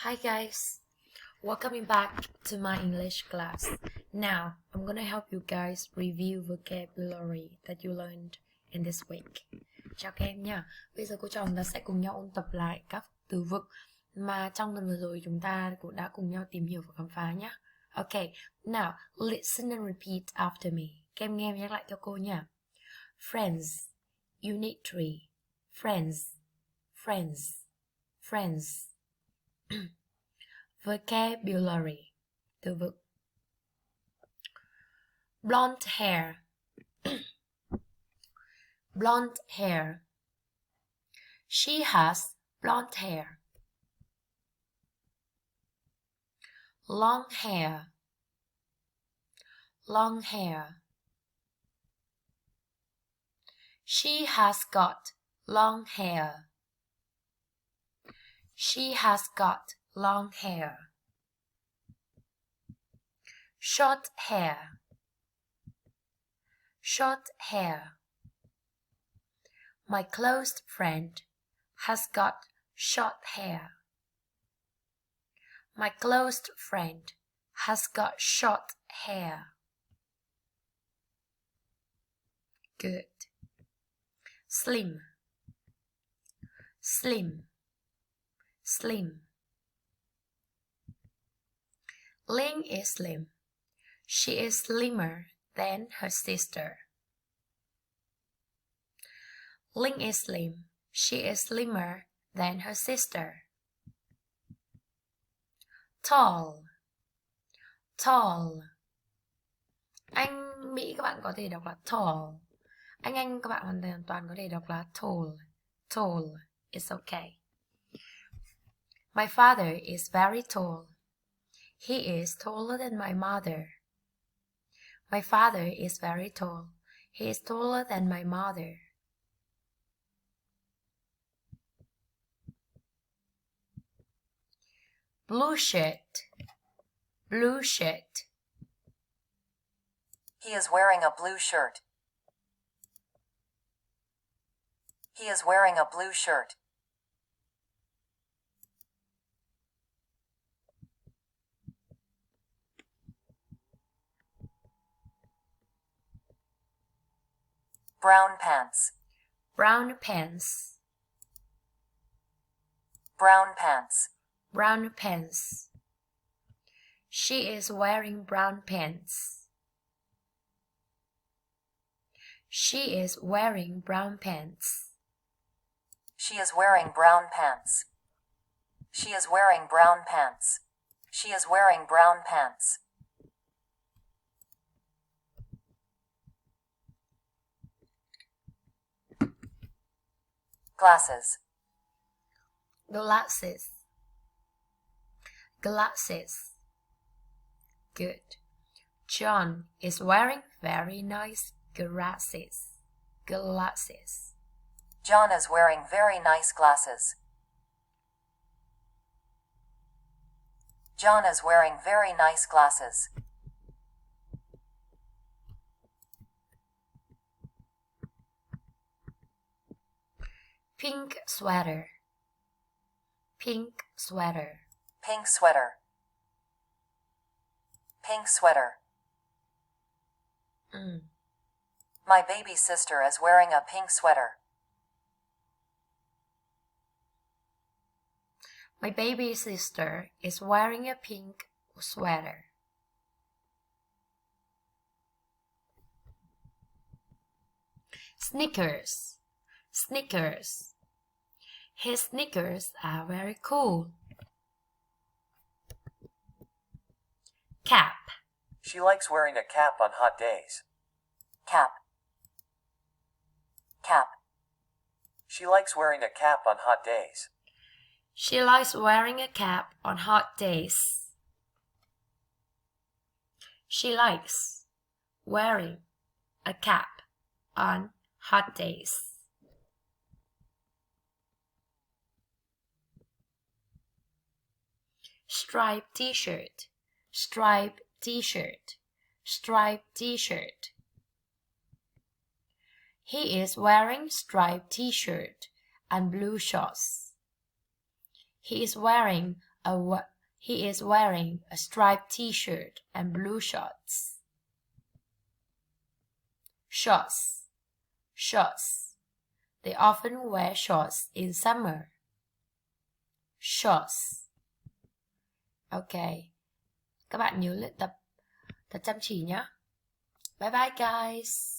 Hi guys, welcome back to my English class. Now, I'm gonna help you guys review vocabulary that you learned in this week. Chào các em nha. Bây giờ cô trò chúng ta sẽ cùng nhau ôn tập lại các từ vựng mà trong tuần vừa rồi chúng ta cũng đã cùng nhau tìm hiểu và khám phá nhé. Okay, now listen and repeat after me. Các em nghe nhắc lại theo cô nha. Friends, Unit 3. Friends, friends, friends. Vocabulary, từ vựng. Blonde hair. Blonde hair. She has blonde hair. Long hair. Long hair. She has got long hair. She has got long hair. Short hair. Short hair. My close friend has got short hair. My close friend has got short hair. Good. Slim. Slim. Slim. Ling is slim. She is slimmer than her sister. Ling is slim. She is slimmer than her sister. Tall. Tall. Anh Mỹ các bạn có thể đọc là tall. Anh các bạn hoàn toàn có thể đọc là tall. Tall. It's okay. My father is very tall. He is taller than my mother. My father is very tall. He is taller than my mother. Blue shirt. Blue shirt. He is wearing a blue shirt. He is wearing a blue shirt. Brown pants. Brown pants. Brown pants. Brown pants. She is wearing brown pants. She is wearing brown pants. She is wearing brown pants. She is wearing brown pants. She is wearing brown pants. Glasses. Glasses. Glasses. Good. John is wearing very nice glasses. Glasses. John is wearing very nice glasses. John is wearing very nice glasses. Pink sweater. Pink sweater. Pink sweater. Pink sweater. My baby sister is wearing a pink sweater. My baby sister is wearing a pink sweater. Sneakers. Sneakers. His sneakers are very cool. Cap. She likes wearing a cap on hot days. Cap. Cap. She likes wearing a cap on hot days. She likes wearing a cap on hot days. She likes wearing a cap on hot days. Striped t-shirt. Striped t-shirt. Striped t-shirt. He is wearing striped t-shirt and blue shorts. He is wearing he is wearing a striped t-shirt and blue shorts. Shorts. They often wear shorts in summer. Shorts. Ok. Các bạn nhớ luyện tập thật chăm chỉ nhé. Bye bye guys.